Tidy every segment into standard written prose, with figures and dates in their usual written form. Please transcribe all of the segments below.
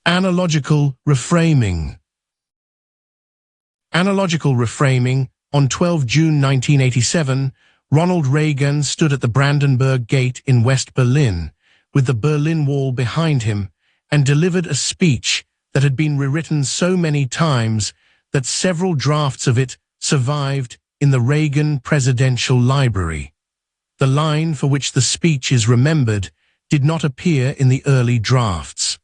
Analogical reframing. Analogical reframing. On 12 June 1987, Ronald Reagan stood at the Brandenburg Gate in West Berlin, with the Berlin Wall behind him, and delivered a speech that had been rewritten so many times that several drafts of it survived in the Reagan Presidential Library. The line for which the speech is remembered did not appear in the early drafts.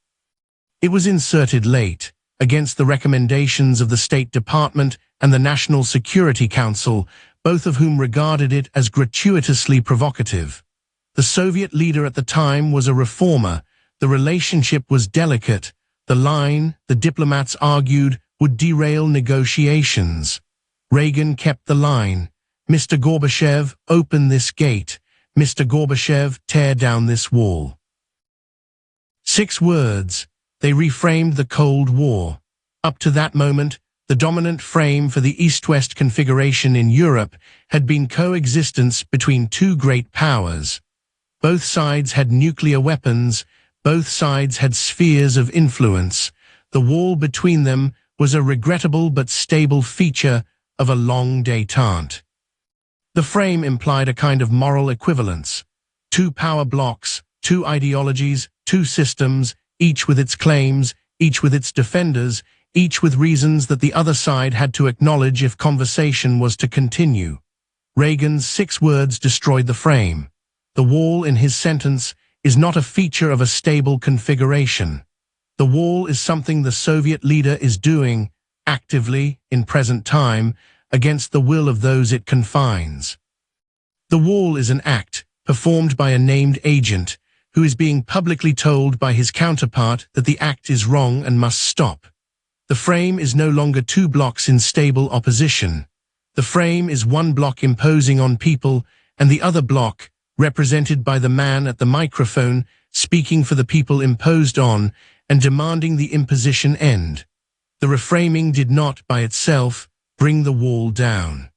It was inserted late, against the recommendations of the State Department and the National Security Council, both of whom regarded it as gratuitously provocative. The Soviet leader at the time was a reformer. The relationship was delicate. The line, the diplomats argued, would derail negotiations. Reagan kept the line. Mr. Gorbachev, open this gate. Mr. Gorbachev, tear down this wall. 6 words. They reframed the Cold War. Up to that moment, the dominant frame for the East-West configuration in Europe had been coexistence between two great powers. Both sides had nuclear weapons, both sides had spheres of influence. The wall between them was a regrettable but stable feature of a long détente. The frame implied a kind of moral equivalence. 2 power blocks, 2 ideologies, 2 systems, each with its claims, each with its defenders, each with reasons that the other side had to acknowledge if conversation was to continue. Reagan's 6 words destroyed the frame. The wall in his sentence is not a feature of a stable configuration. The wall is something the Soviet leader is doing, actively, in present time, against the will of those it confines. The wall is an act, performed by a named agent, who is being publicly told by his counterpart that the act is wrong and must stop. The frame is no longer 2 blocks in stable opposition. The frame is 1 block imposing on people, and the other block, represented by the man at the microphone, speaking for the people imposed on, and demanding the imposition end. The reframing did not, by itself, bring the wall down.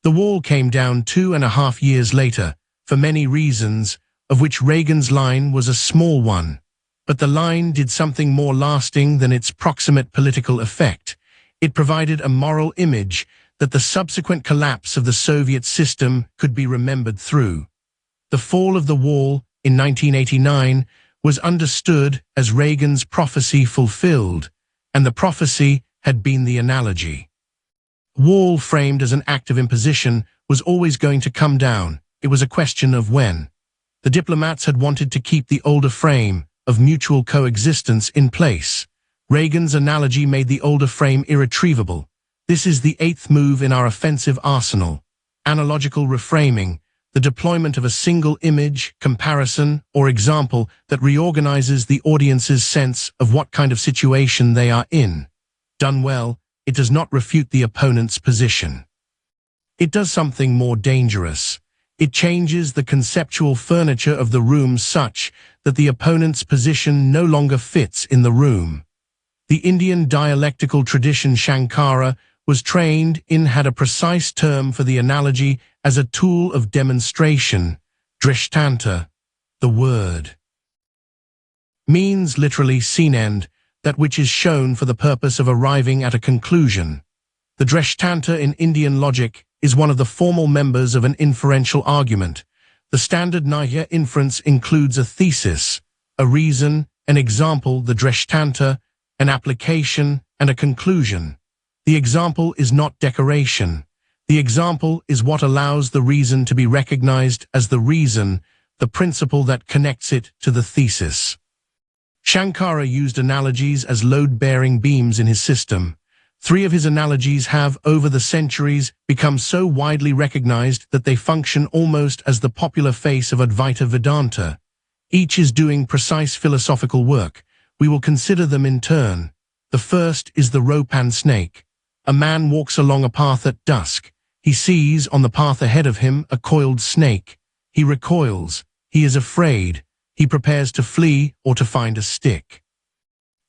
The wall came down 2.5 years later, for many reasons, of which Reagan's line was a small one. But the line did something more lasting than its proximate political effect. It provided a moral image that the subsequent collapse of the Soviet system could be remembered through. The fall of the wall, in 1989, was understood as Reagan's prophecy fulfilled, and the prophecy had been the analogy. Wall framed as an act of imposition was always going to come down. It was a question of when. The diplomats had wanted to keep the older frame of mutual coexistence in place. Reagan's analogy made the older frame irretrievable. This is the 8th move in our offensive arsenal. Analogical reframing, the deployment of a single image, comparison, or example that reorganizes the audience's sense of what kind of situation they are in. Done well, it does not refute the opponent's position. It does something more dangerous. It changes the conceptual furniture of the room such that the opponent's position no longer fits in the room. The Indian dialectical tradition Shankara was trained in had a precise term for the analogy as a tool of demonstration. Drishtanta. The word means literally scene end, that which is shown for the purpose of arriving at a conclusion. The drishtanta in Indian logic is one of the formal members of an inferential argument. The standard Naya inference includes a thesis, a reason, an example, the drishtanta, an application, and a conclusion. The example is not decoration. The example is what allows the reason to be recognized as the reason, the principle that connects it to the thesis. Shankara used analogies as load-bearing beams in his system. 3 of his analogies have, over the centuries, become so widely recognized that they function almost as the popular face of Advaita Vedanta. Each is doing precise philosophical work. We will consider them in turn. The first is the rope and snake. A man walks along a path at dusk. He sees, on the path ahead of him, a coiled snake. He recoils. He is afraid. He prepares to flee or to find a stick.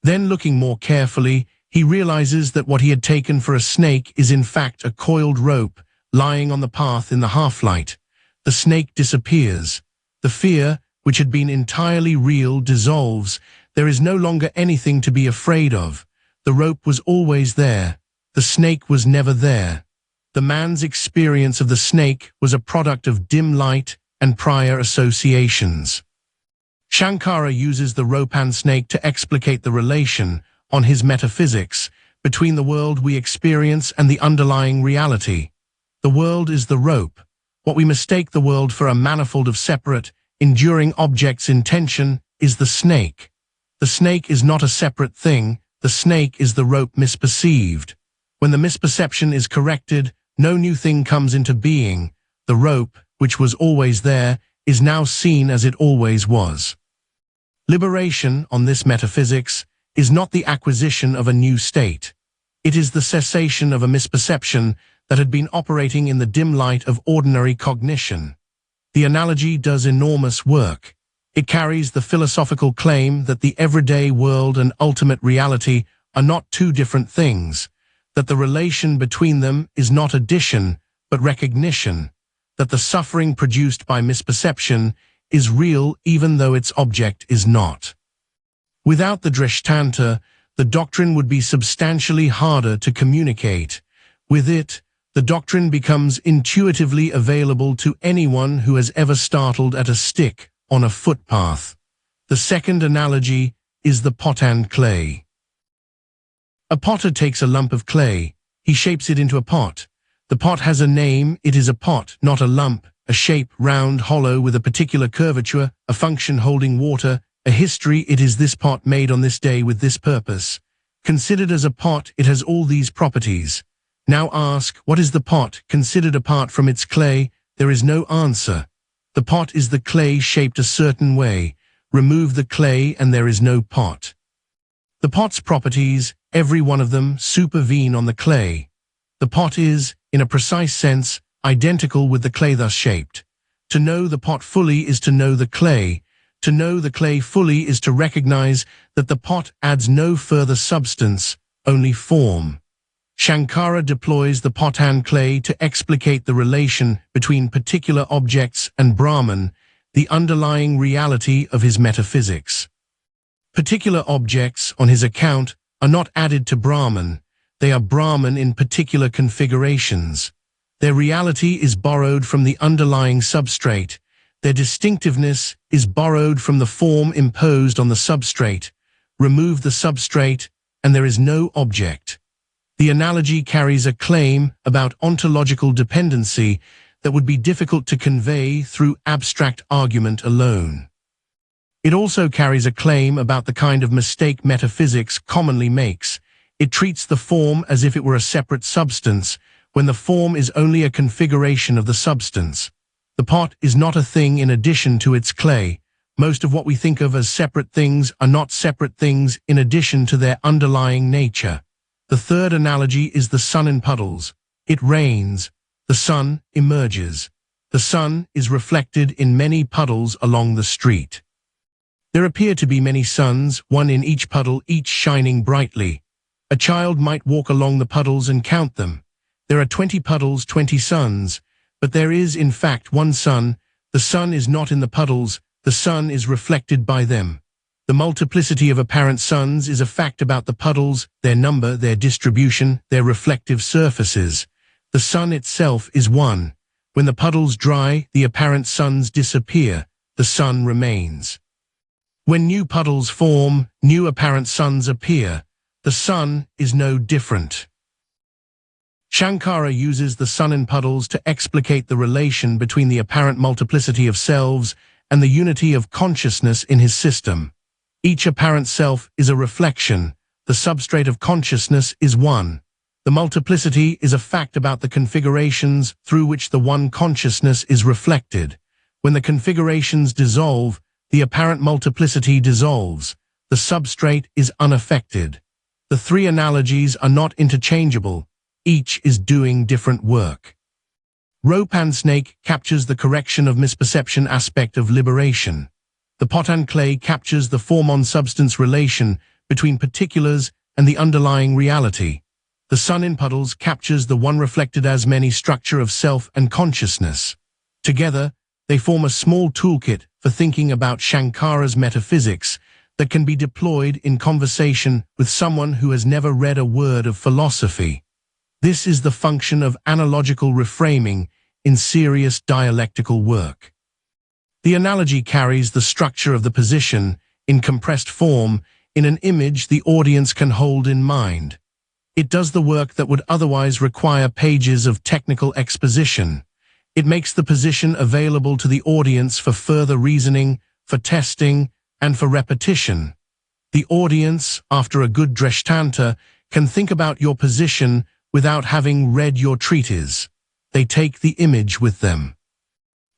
Then, looking more carefully, he realizes that what he had taken for a snake is in fact a coiled rope lying on the path in the half-light. The snake disappears. The fear, which had been entirely real, dissolves. There is no longer anything to be afraid of. The rope was always there. The snake was never there. The man's experience of the snake was a product of dim light and prior associations. Shankara uses the rope and snake to explicate the relation, on his metaphysics, between the world we experience and the underlying reality. The world is the rope. What we mistake the world for, a manifold of separate, enduring objects in tension, is the snake. The snake is not a separate thing. The snake is the rope misperceived. When the misperception is corrected, no new thing comes into being. The rope, which was always there, is now seen as it always was. Liberation, on this metaphysics, is not the acquisition of a new state. It is the cessation of a misperception that had been operating in the dim light of ordinary cognition. The analogy does enormous work. It carries the philosophical claim that the everyday world and ultimate reality are not two different things, that the relation between them is not addition, but recognition, that the suffering produced by misperception is real even though its object is not. Without the Drishtanta, the doctrine would be substantially harder to communicate. With it, the doctrine becomes intuitively available to anyone who has ever startled at a stick on a footpath. The second analogy is the pot and clay. A potter takes a lump of clay. He shapes it into a pot. The pot has a name. It is a pot, not a lump, a shape, round, hollow, with a particular curvature, a function holding water, a history. It is this pot made on this day with this purpose. Considered as a pot, it has all these properties. Now ask, what is the pot considered apart from its clay? There is no answer. The pot is the clay shaped a certain way. Remove the clay and there is no pot. The pot's properties, every one of them, supervene on the clay. The pot is, in a precise sense, identical with the clay thus shaped. To know the pot fully is to know the clay. To know the clay fully is to recognize that the pot adds no further substance, only form. Shankara deploys the pot and clay to explicate the relation between particular objects and Brahman, the underlying reality of his metaphysics. Particular objects, on his account, are not added to Brahman. They are Brahman in particular configurations. Their reality is borrowed from the underlying substrate. Their distinctiveness is borrowed from the form imposed on the substrate. Remove the substrate, and there is no object. The analogy carries a claim about ontological dependency that would be difficult to convey through abstract argument alone. It also carries a claim about the kind of mistake metaphysics commonly makes. It treats the form as if it were a separate substance, when the form is only a configuration of the substance. The pot is not a thing in addition to its clay. Most of what we think of as separate things are not separate things in addition to their underlying nature. The third analogy is the sun in puddles. It rains. The sun emerges. The sun is reflected in many puddles along the street. There appear to be many suns, one in each puddle, each shining brightly. A child might walk along the puddles and count them. There are 20 puddles, 20 suns, but there is in fact one sun. The sun is not in the puddles, the sun is reflected by them. The multiplicity of apparent suns is a fact about the puddles, their number, their distribution, their reflective surfaces. The sun itself is one. When the puddles dry, the apparent suns disappear. The sun remains. When new puddles form, new apparent suns appear. The sun is no different. Shankara uses the sun in puddles to explicate the relation between the apparent multiplicity of selves and the unity of consciousness in his system. Each apparent self is a reflection. The substrate of consciousness is one. The multiplicity is a fact about the configurations through which the one consciousness is reflected. When the configurations dissolve, the apparent multiplicity dissolves. The substrate is unaffected. The three analogies are not interchangeable. Each is doing different work. Rope and snake captures the correction of misperception aspect of liberation. The pot and clay captures the form-on-substance relation between particulars and the underlying reality. The sun in puddles captures the one reflected as many structure of self and consciousness. Together, they form a small toolkit for thinking about Shankara's metaphysics, that can be deployed in conversation with someone who has never read a word of philosophy. This is the function of analogical reframing in serious dialectical work. The analogy carries the structure of the position in compressed form in an image the audience can hold in mind. It does the work that would otherwise require pages of technical exposition. It makes the position available to the audience for further reasoning, for testing, and for repetition. The audience, after a good dreshtanta, can think about your position without having read your treatise. They take the image with them.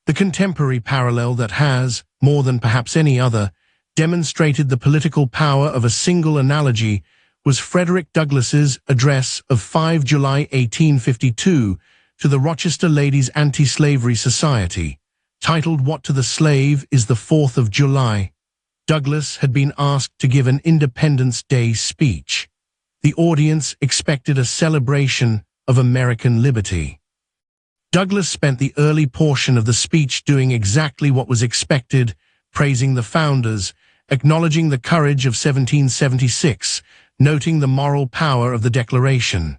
The contemporary parallel that has, more than perhaps any other, demonstrated the political power of a single analogy was Frederick Douglass's address of 5 July 1852 to the Rochester Ladies' Anti-Slavery Society, titled "What to the Slave is the 4th of July?" Douglass had been asked to give an Independence Day speech. The audience expected a celebration of American liberty. Douglass spent the early portion of the speech doing exactly what was expected, praising the founders, acknowledging the courage of 1776, noting the moral power of the Declaration.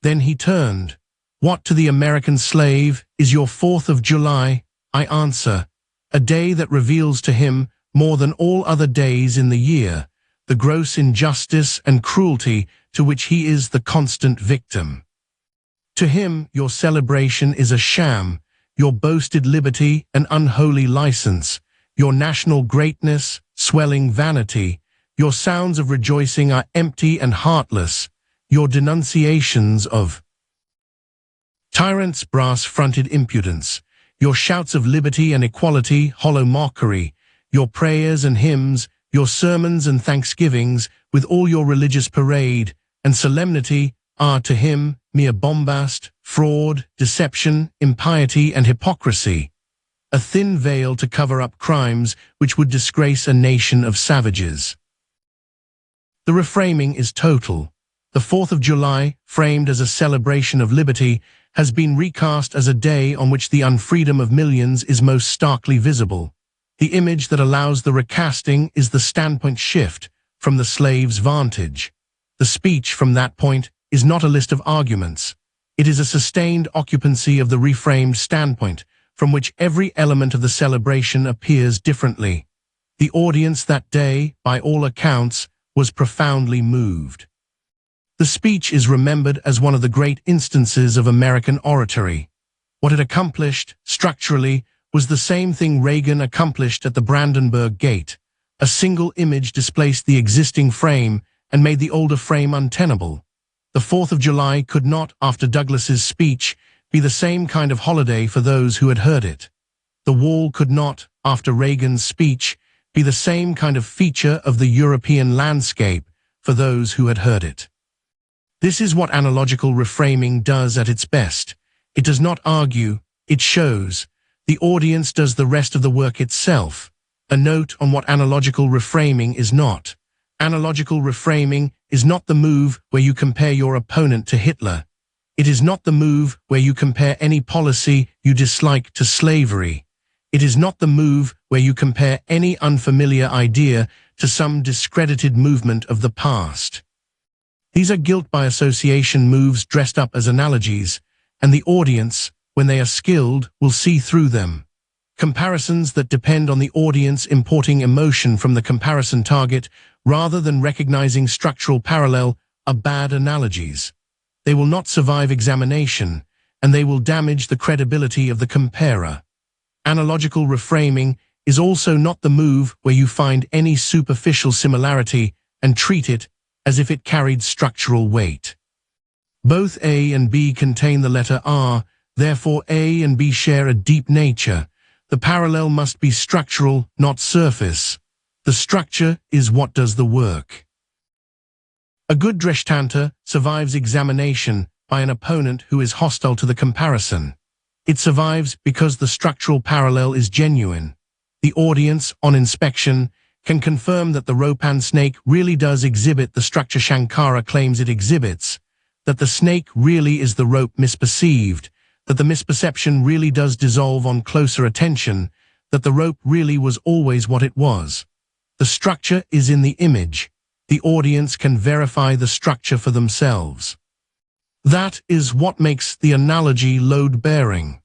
Then he turned. "What to the American slave is your 4th of July? I answer, a day that reveals to him, more than all other days in the year, the gross injustice and cruelty to which he is the constant victim. To him your celebration is a sham, your boasted liberty an unholy license, your national greatness swelling vanity, your sounds of rejoicing are empty and heartless, your denunciations of tyrants brass-fronted impudence, your shouts of liberty and equality hollow mockery, your prayers and hymns, your sermons and thanksgivings, with all your religious parade and solemnity, are to him mere bombast, fraud, deception, impiety, and hypocrisy, a thin veil to cover up crimes which would disgrace a nation of savages." The reframing is total. The 4th of July, framed as a celebration of liberty, has been recast as a day on which the unfreedom of millions is most starkly visible. The image that allows the recasting is the standpoint shift from the slave's vantage. The speech from that point is not a list of arguments. It is a sustained occupancy of the reframed standpoint, from which every element of the celebration appears differently. The audience that day, by all accounts, was profoundly moved. The speech is remembered as one of the great instances of American oratory. What it accomplished, structurally, was the same thing Reagan accomplished at the Brandenburg Gate. A single image displaced the existing frame and made the older frame untenable. The 4th of July could not, after Douglass's speech, be the same kind of holiday for those who had heard it. The wall could not, after Reagan's speech, be the same kind of feature of the European landscape for those who had heard it. This is what analogical reframing does at its best. It does not argue, it shows. The audience does the rest of the work itself. A note on what analogical reframing is not. Analogical reframing is not the move where you compare your opponent to Hitler. It is not the move where you compare any policy you dislike to slavery. It is not the move where you compare any unfamiliar idea to some discredited movement of the past. These are guilt by association moves dressed up as analogies, and the audience, when they are skilled, will see through them. Comparisons that depend on the audience importing emotion from the comparison target rather than recognizing structural parallel are bad analogies. They will not survive examination, and they will damage the credibility of the comparer. Analogical reframing is also not the move where you find any superficial similarity and treat it as if it carried structural weight. Both A and B contain the letter R, therefore A and B share a deep nature. The parallel must be structural, not surface. The structure is what does the work. A good dreshtanta survives examination by an opponent who is hostile to the comparison. It survives because the structural parallel is genuine. The audience, on inspection, can confirm that the ropan snake really does exhibit the structure Shankara claims it exhibits, that the snake really is the rope misperceived, that the misperception really does dissolve on closer attention, that the rope really was always what it was. The structure is in the image. The audience can verify the structure for themselves. That is what makes the analogy load-bearing.